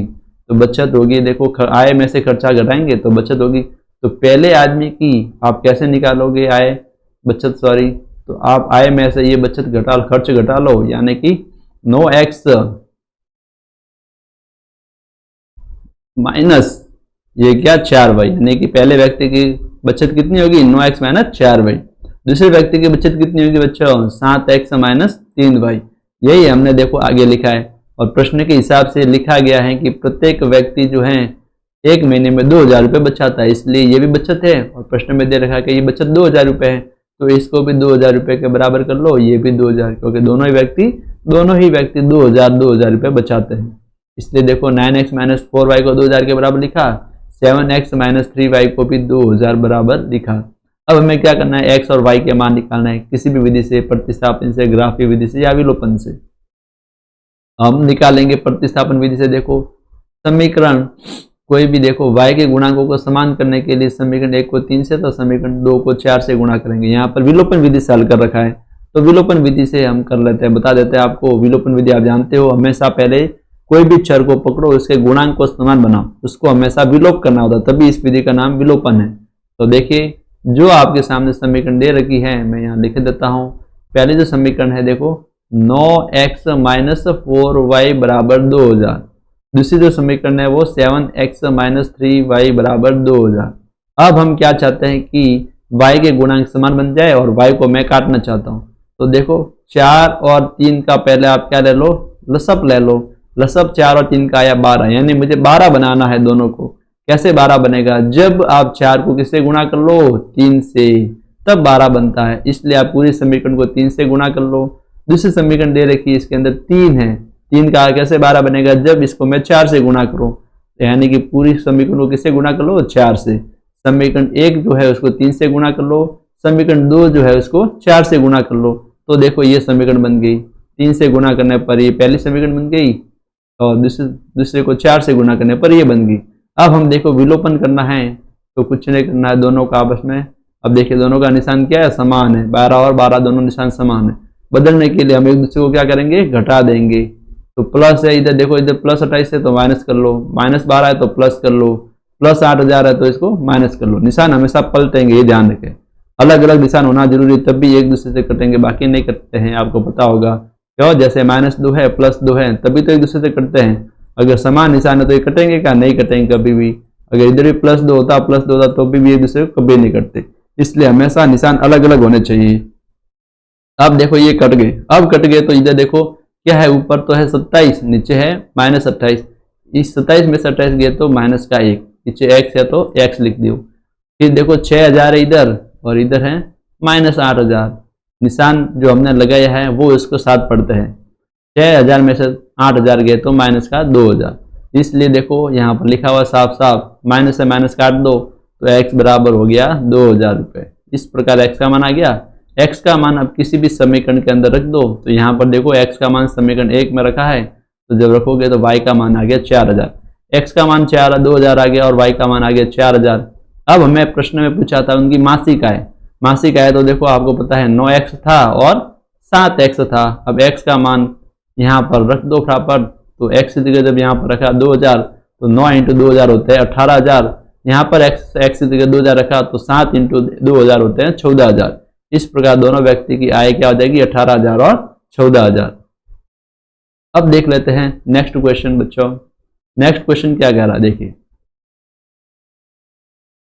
तो बचत होगी, देखो आय में से खर्चा घटाएंगे तो बचत होगी। तो पहले आदमी की आप कैसे निकालोगे आय, बचत सॉरी, तो आप आय में से ये बचत घटा, खर्च घटा लो, यानी कि 9x माइनस ये क्या 4y, यानी कि पहले व्यक्ति की बचत कितनी होगी 9x माइनस 4y, दूसरे व्यक्ति की बचत कितनी होगी बच्चों 7x माइनस 3y। यही हमने देखो आगे लिखा है और प्रश्न के हिसाब से लिखा गया है कि प्रत्येक व्यक्ति जो है एक महीने में 2,000 रुपये बचाता है, इसलिए ये भी बचत है। और प्रश्न में दे रखा है कि ये बचत 2,000 रुपये है, तो इसको भी 2,000 रुपये के बराबर कर लो, ये भी 2,000, क्योंकि दोनों ही व्यक्ति 2,000 रुपये बचाते हैं। इसलिए देखो 9x माइनस 4y को 2,000 के बराबर लिखा, 7x माइनस 3y को भी 2,000 बराबर लिखा। अब हमें क्या करना है, x और y के मान निकालना है, किसी भी विधि से, प्रतिस्थापन से, ग्राफीय विधि से या विलोपन से। हम निकालेंगे प्रतिस्थापन विधि से। देखो समीकरण कोई भी, देखो y के गुणांकों को समान करने के लिए समीकरण 1 को 3 से तो समीकरण 2 को 4 से गुणा करेंगे। यहाँ पर विलोपन विधि से हल कर रखा है, तो विलोपन विधि से हम कर लेते हैं, बता देते हैं आपको। विलोपन विधि आप जानते हो, हमेशा पहले कोई भी चर को पकड़ो, उसके गुणांक को समान बनाओ, उसको हमेशा विलोप करना होता है, तभी इस विधि का नाम विलोपन है। तो देखिए जो आपके सामने समीकरण दे रखी है मैं यहाँ लिख देता हूँ। पहले जो समीकरण है देखो 9x माइनस 4y बराबर 2,000, दूसरी जो समीकरण है वो 7x माइनस 3y बराबर 2,000। अब हम क्या चाहते हैं कि y के गुणांक समान बन जाए और y को मैं काटना चाहता हूँ। तो देखो 4 और 3 का पहले आप क्या ले लो, लसअप ले लो। लसअप 4 और 3 का आया 12, यानी मुझे 12 बनाना है दोनों को। कैसे 12 बनेगा, जब आप 4 को किससे गुणा कर लो 3 से, तब 12 बनता है। इसलिए आप पूरी समीकरण को 3 से गुणा कर लो। दूसरी समीकरण दे रखी है, इसके अंदर 3 है, 3 का कैसे 12 बनेगा, जब इसको मैं 4 से गुणा करूँ, यानी कि पूरी समीकरण को किससे गुणा कर लो 4 से। समीकरण 1 जो है उसको 3 से गुणा कर लो, समीकरण 2 जो है उसको 4 से गुणा कर लो। तो देखो ये समीकरण बन गई, 3 से गुणा करने पर ये पहली समीकरण बन गई और दूसरे को 4 से गुणा करने पर ये बन गई। अब हम देखो विलोपन करना है तो कुछ नहीं करना है, दोनों का आपस में, अब देखिए दोनों का निशान क्या है, समान है, 12 और 12 दोनों निशान समान है। बदलने के लिए हम एक दूसरे को क्या करेंगे, घटा देंगे। तो प्लस है, इधर देखो इधर प्लस 28 है तो माइनस कर लो, माइनस 12 है तो प्लस कर लो, प्लस 8,000 है तो इसको माइनस कर लो। निशान हमेशा पलटेंगे, ये ध्यान रखें, अलग अलग निशान होना जरूरी, तब भी एक दूसरे से कटेंगे, बाकी नहीं कटते हैं, आपको पता होगा क्यों। जैसे -2 है प्लस 2 है तभी तो एक दूसरे से कटते हैं, अगर समान निशान है तो ये कटेंगे क्या, नहीं कटेंगे कभी भी। अगर इधर भी +2 होता तो भी एक दूसरे को कभी नहीं कटते, इसलिए हमेशा निशान अलग अलग होने चाहिए। अब देखो ये कट गए, अब कट गए तो इधर देखो क्या है, ऊपर तो है 27, नीचे है -28, इस 27 में से 28 गए तो माइनस का 1, नीचे x है तो x लिख दियो। फिर देखो 6,000 है इधर और इधर है -8,000, निशान जो हमने लगाया है वो इसको साथ पढ़ते हैं। 6,000 में से 8,000 गए तो माइनस का 2,000, इसलिए देखो यहाँ पर लिखा हुआ साफ साफ, माइनस से माइनस काट दो तो x बराबर हो गया 2,000 रुपये। इस प्रकार x का मान आ गया। x का मान अब किसी भी समीकरण के अंदर रख दो, तो यहाँ पर देखो x का मान समीकरण 1 में रखा है, तो जब रखोगे तो y का मान आ गया 4,000, x का मान 2,000 आ गया और y का मान आ गया 4,000। अब हमें प्रश्न में पूछा था उनकी मासिक आय, मासिक आय तो देखो आपको पता है 9x था और 7x था। अब x का मान यहाँ पर रख दो फटाफट, तो x की जगह जब यहाँ पर रखा 2,000 तो 9 × 2,000 होते हैं 18,000, यहाँ पर x की जगह 2,000 रखा तो 7 × 2,000 होते हैं 14,000। इस प्रकार दोनों व्यक्ति की आय क्या हो जाएगी 18,000 और 14,000। अब देख लेते हैं नेक्स्ट क्वेश्चन बच्चों। नेक्स्ट क्वेश्चन क्या कह रहा है, देखिए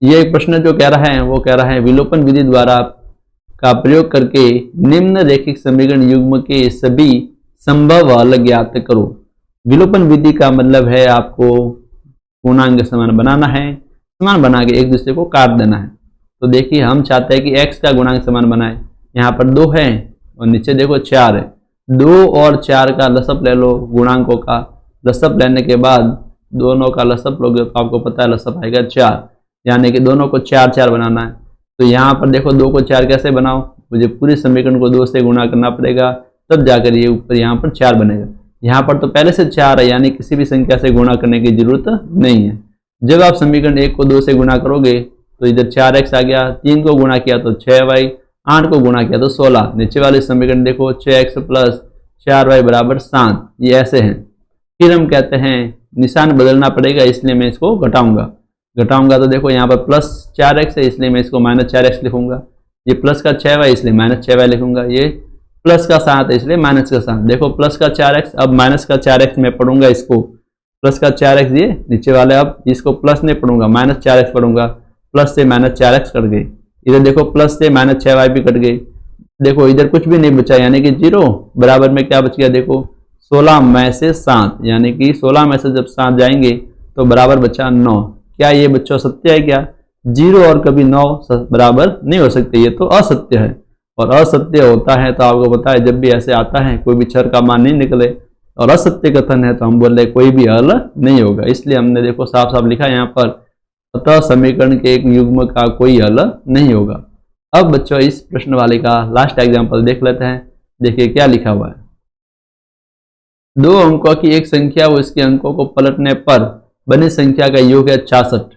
ये एक प्रश्न जो कह रहा है वो कह रहा है विलोपन विधि द्वारा का प्रयोग करके निम्न रैखिक समीकरण युग्म के सभी संभव हल ज्ञात करो। विलोपन विधि का मतलब है आपको पूर्णांक समान बनाना है, समान बना के एक दूसरे को काट देना है। तो देखिए हम चाहते हैं कि x का गुणांक समान बनाए। यहाँ पर 2 है और नीचे देखो 4 है। 2 और 4 का लसअप ले लो, गुणांकों का लसअप लेने के बाद दोनों का लसअप लोगे तो आपको पता है लसअप आएगा 4, यानी कि दोनों को 4 4 बनाना है। तो यहाँ पर देखो 2 को 4 कैसे बनाओ, मुझे पूरी समीकरण को 2 से गुणा करना पड़ेगा, तब जाकर ये ऊपर यहाँ पर 4 बनेगा। यहाँ पर तो पहले से 4 है, यानी किसी भी संख्या से गुणा करने की जरूरत नहीं है। जब आप समीकरण 1 को 2 से गुणा करोगे तो इधर 4x आ गया, 3 को गुणा किया तो 6y, 8 को गुणा किया तो 16। नीचे वाले समीकरण देखो 6x प्लस 4y बराबर 7, ये ऐसे हैं। फिर हम कहते हैं निशान बदलना पड़ेगा, इसलिए मैं इसको घटाऊंगा तो देखो यहाँ पर प्लस 4x है, इसलिए मैं इसको माइनस 4x लिखूंगा। ये प्लस का 6y इसलिए माइनस 6y लिखूंगा। ये प्लस का 7 है इसलिए माइनस का 7। देखो प्लस का 4x, अब माइनस का 4x मैं पढ़ूंगा इसको, प्लस का 4x ये नीचे वाले, अब इसको प्लस नहीं पढ़ूंगा, माइनस 4x पढ़ूंगा। प्लस से माइनस 4x कट गई, इधर देखो प्लस से माइनस 6y भी कट गई। देखो इधर कुछ भी नहीं बचा, यानी कि 0 बराबर में क्या बच गया, देखो 16 में से 7, यानी कि 16 में से जब 7 जाएंगे तो बराबर बचा 9। क्या ये बच्चों सत्य है क्या? 0 और कभी 9 बराबर नहीं हो सकते, ये तो असत्य है। और असत्य होता है तो आपको पता है जब भी ऐसे आता है कोई भी चर का मान नहीं निकले और असत्य कथन है तो हम बोल रहे कोई भी हल नहीं होगा, इसलिए हमने देखो साफ साफ लिखा है यहाँ पर, अतः समीकरण के एक युग्म का कोई हल नहीं होगा। अब बच्चों इस प्रश्न वाले का लास्ट एग्जांपल देख लेते हैं। देखिए क्या लिखा हुआ है, 2 अंकों की एक संख्या व उसके अंकों को पलटने पर बनी संख्या का योग है 66।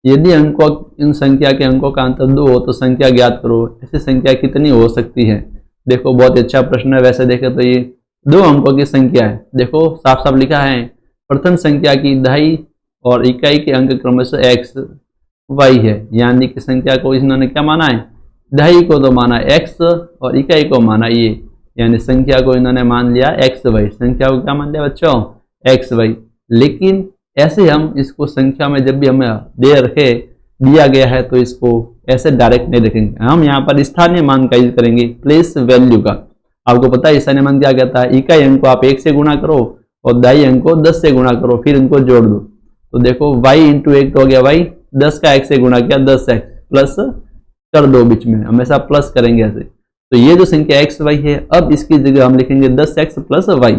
यदि अंकों इन संख्या के अंकों का अंतर 2 हो तो संख्या ज्ञात करो। ऐसी संख्या कितनी हो सकती है? देखो बहुत अच्छा प्रश्न है। वैसे देखे तो ये 2 अंकों की संख्या है, देखो साफ साफ लिखा है, प्रथम संख्या की दहाई और इकाई के अंक क्रमशः x y है, यानी कि संख्या को इन्होंने क्या माना है, दहाई को तो माना x और इकाई को माना ये, यानी संख्या को इन्होंने मान लिया x y। संख्या को क्या मान लिया बच्चों, x y। लेकिन ऐसे हम इसको संख्या में जब भी हमें दिया गया है तो इसको ऐसे डायरेक्ट नहीं लिखेंगे, हम यहाँ पर स्थानीय मान का यूज करेंगे, प्लेस वैल्यू का। आपको पता है स्थानीय मान क्या कहता है, इकाई अंक को आप 1 से गुणा करो और दाई अंक को 10 से गुणा करो, फिर इनको जोड़ दो। तो देखो y इंटू 1 तो हो गया y, 10 का 1 से गुणा किया 10x, प्लस कर दो, बीच में हमेशा प्लस करेंगे ऐसे। तो ये जो संख्या x y है, अब इसकी जगह हम लिखेंगे 10x प्लस y।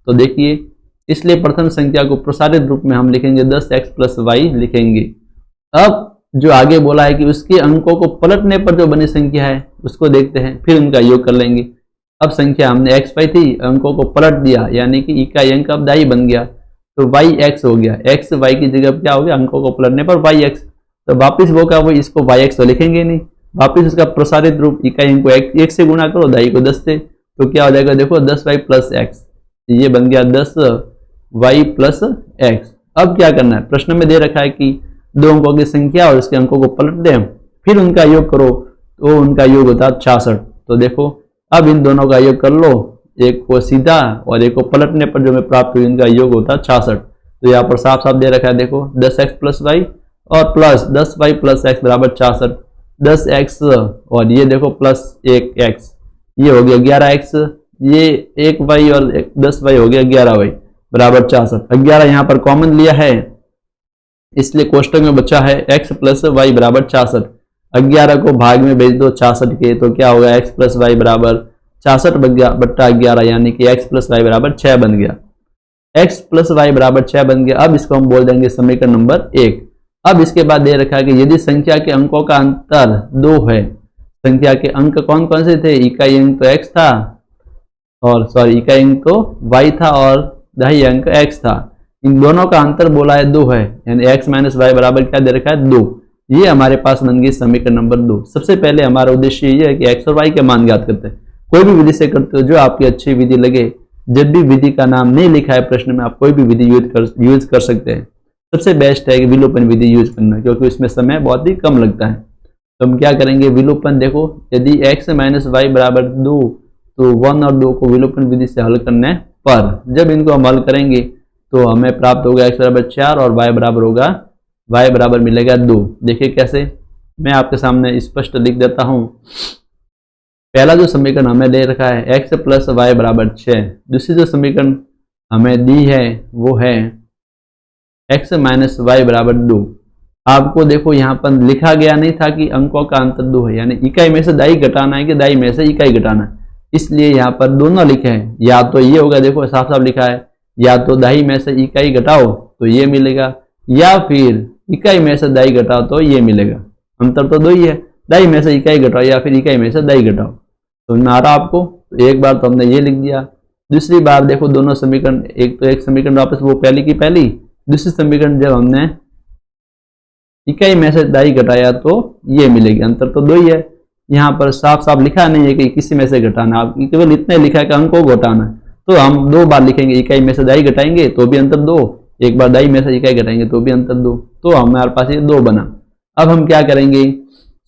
तो देखिए इसलिए प्रथम संख्या को प्रसारित रूप में हम लिखेंगे 10x प्लस y लिखेंगे। अब जो आगे बोला है कि उसके अंकों को पलटने पर जो बनी संख्या है उसको देखते हैं, फिर उनका योग कर लेंगे। अब संख्या हमने x y थी, अंकों को पलट दिया, यानी कि इकाई अंक अब दाई बन गया, तो yx हो गया। x y की जगह क्या हो गया, अंकों को पलटने पर yx। तो वापिस वो क्या, वो इसको yx तो लिखेंगे नहीं, वापिस उसका प्रसारित रूप इकाई अंक को 1 से गुणा करो, दाई को 10 से, तो क्या हो जाएगा, देखो 10y प्लस x, ये बन गया 10y प्लस x। अब क्या करना है, प्रश्न में दे रखा है कि 2 अंकों की संख्या और उसके अंकों को पलट दें, फिर उनका योग करो, तो उनका योग होता है 66। तो देखो अब इन दोनों का योग कर लो, एक को सीधा और एक को पलटने पर जो हमें प्राप्त हुई, इनका योग होता है 66। तो यहाँ पर साफ साफ दे रखा है, देखो 10x प्लस वाई और प्लस 10y प्लस x बराबर 66। 10x और ये देखो प्लस 1x, ये हो गया 11x, ये 1y और 10y हो गया 11y बराबर 66। 11 यहाँ पर कॉमन लिया है, इसलिए कोष्टक में बचा है x प्लस वाई बराबर 66। 11 को भाग में भेज दो 66 के, तो क्या होगा, x प्लस वाई बराबर 66 बट्टा 11, यानी कि x प्लस वाई बराबर 6 बन गया। x प्लस वाई बराबर 6 बन गया। अब इसको हम बोल देंगे समीकरण नंबर 1। अब इसके बाद दे रखा है कि यदि संख्या के अंकों का अंतर 2 है, संख्या के अंक कौन कौन से थे, इकाई अंक तो x था, और सॉरी इकाई अंक तो y था और दहाई अंक x था, इन दोनों का अंतर बोला है 2 है, यानी x माइनस वाई बराबर क्या दे रखा है, 2। ये हमारे पास बन गई समीकरण नंबर 2। सबसे पहले हमारा उद्देश्य ये है कि x और y के मान ज्ञात करते हैं। कोई भी विधि से करते हो जो आपकी अच्छी विधि लगे, जब भी विधि का नाम नहीं लिखा है प्रश्न में, आप कोई भी विधि यूज कर सकते हैं। सबसे बेस्ट है कि विलोपन विधि यूज करना, क्योंकि उसमें समय बहुत ही कम लगता है। तो हम क्या करेंगे, विलोपन देखो, यदि x माइनस वाई बराबर 2, तो 1 और 2 को विलोपन विधि से हल करने पर जब इनको हम हल करेंगे तो हमें प्राप्त होगा x बराबर 4 और y बराबर होगा, y बराबर मिलेगा 2। देखिए कैसे, मैं आपके सामने स्पष्ट लिख देता हूं। पहला जो समीकरण हमें दे रखा है x प्लस वाई बराबर 6, दूसरी जो समीकरण हमें दी है वो है x माइनस वाई बराबर 2। आपको देखो यहाँ पर लिखा गया नहीं था कि अंकों का अंतर 2 है, यानी इकाई में से दाई घटाना है कि दाई में से इकाई घटाना है, इसलिए यहाँ पर दोनों लिखे हैं। या तो ये होगा, देखो साफ साफ लिखा है, या तो दाई में से इकाई घटाओ तो ये मिलेगा, या फिर इकाई में से दाई घटाओ तो ये मिलेगा। अंतर तो 2 ही है, दाई में से इकाई घटाओ या फिर इकाई में से दाई घटाओ। तो समझ में आ रहा आपको? तो एक बार तो हमने ये लिख दिया। दूसरी बार देखो दोनों समीकरण, एक समीकरण वापस वो पहली की पहली, दूसरी समीकरण जब हमने इकाई में से दाई घटाया तो ये मिलेगी। अंतर तो 2 ही है, यहाँ पर साफ साफ लिखा नहीं है कि किसी में से घटाना, आप केवल इतना लिखा है कि अंक को घटाना है, तो हम 2 बार लिखेंगे, इकाई में से दाई घटाएंगे तो भी अंतर 2, एक बार दाई में से इकाई घटाएंगे तो भी अंतर 2, तो हमारे पास ये 2 बना। अब हम क्या करेंगे,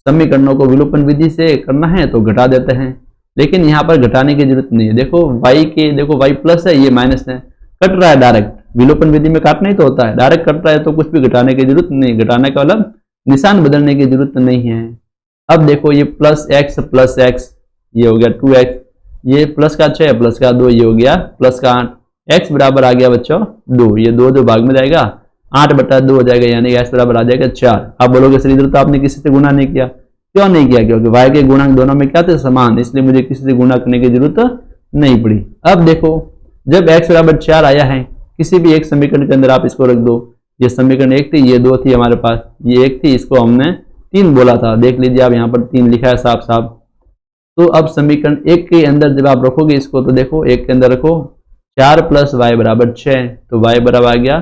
समीकरणों को विलोपन विधि से करना है तो घटा देते हैं, लेकिन यहाँ पर घटाने की जरूरत नहीं है। देखो y प्लस है, ये माइनस है, कट रहा है डायरेक्ट, विलोपन विधि में काटना ही तो होता है, डायरेक्ट कट रहा है तो कुछ भी घटाने की जरूरत नहीं, घटाने का मतलब निशान बदलने की जरूरत नहीं है। अब देखो ये प्लस x ये हो गया 2x, ये प्लस का 6 प्लस का 2 ये हो गया प्लस का 8, x बराबर आ गया बच्चों 2, ये 2 जो भाग में जाएगा 8/2 हो जाएगा, यानी x बराबर आ जाएगा 4। आप बोलोगे सर इधर तो आपने किसी से गुणा नहीं किया, क्यों नहीं किया? क्योंकि y के गुणांक दोनों में क्या थे, समान, इसलिए मुझे किसी से गुणा करने की जरूरत नहीं पड़ी। अब देखो जब x बराबर 4 आया है, किसी भी एक समीकरण के अंदर आप इसको रख दो, ये समीकरण 1 थी, ये 2 थी हमारे पास, ये 1 थी, इसको हमने 3 बोला था, देख लीजिए आप यहाँ पर 3 लिखा है साफ साफ। तो अब समीकरण 1 के अंदर जब आप रखोगे इसको, तो देखो 1 के अंदर रखो 4 प्लस वाई बराबर 6, तो y बराबर आ गया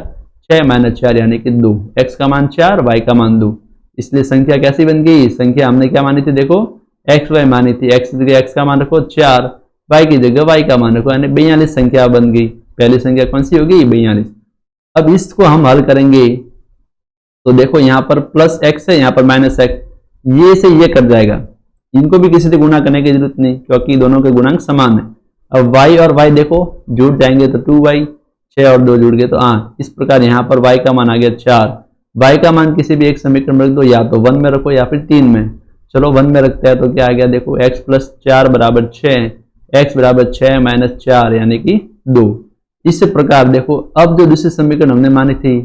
6 माइनस 4 यानी कि 2, x का मान 4 y का मान 2, इसलिए संख्या कैसी बन गई, संख्या हमने क्या मानी थी, देखो xy मानी थी, x की जगह x का मान रखो 4, y की जगह y का मान रखो, यानी 42 संख्या बन गई। पहली संख्या कौन सी होगी, 42। अब इसको हम हल करेंगे तो देखो यहाँ पर प्लस x है, यहाँ पर माइनस x, ये से ये कट जाएगा, इनको भी किसी से गुणा करने की जरूरत नहीं क्योंकि दोनों के गुणांक समान है। अब y और y देखो जुड़ जाएंगे तो 2y, 6 और 2 जुड़ गए तो 8, इस प्रकार यहाँ पर y का मान आ गया 4, y का मान किसी भी एक समीकरण में रख दो, या तो 1 में रखो या फिर 3 में। चलो 1 में रखते हैं तो क्या आ गया, देखो x प्लस 4 बराबर 6, x बराबर 6 माइनस 4 यानी कि 2। इस प्रकार देखो अब जो दूसरी समीकरण हमने मानी थी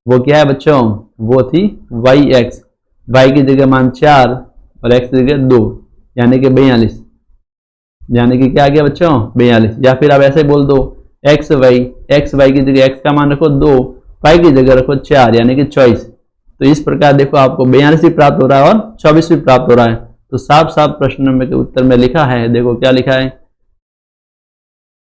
वो क्या है बच्चों, वो थी yx, y की जगह मान 4 और x की जगह 2 यानी कि 42, यानी कि क्या आ गया बच्चों 42। या फिर आप ऐसे बोल दो xy की जगह x का मान रखो 2, y की जगह रखो 4 यानी कि 24। तो इस प्रकार देखो आपको 42 भी प्राप्त हो रहा है और 24 भी प्राप्त हो रहा है। तो साफ साफ प्रश्न नंबर के उत्तर में लिखा है, देखो क्या लिखा है,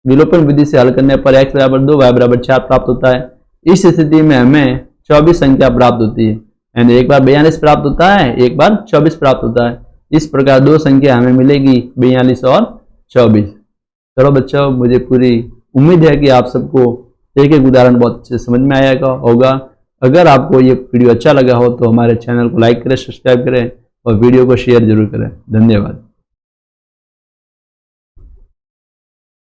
विलोपन विधि से हल करने पर x बराबर 2 y बराबर 4 प्राप्त होता है। इस स्थिति में हमें 24 संख्या प्राप्त होती है, यानी एक बार 42 प्राप्त होता है, एक बार 24 प्राप्त होता है। इस प्रकार 2 संख्या हमें मिलेगी 42 और 24। चलो बच्चों, मुझे पूरी उम्मीद है कि आप सबको एक एक उदाहरण बहुत अच्छे समझ में आएगा होगा। अगर आपको ये वीडियो अच्छा लगा हो तो हमारे चैनल को लाइक करें, सब्सक्राइब करें और वीडियो को शेयर जरूर करें। धन्यवाद।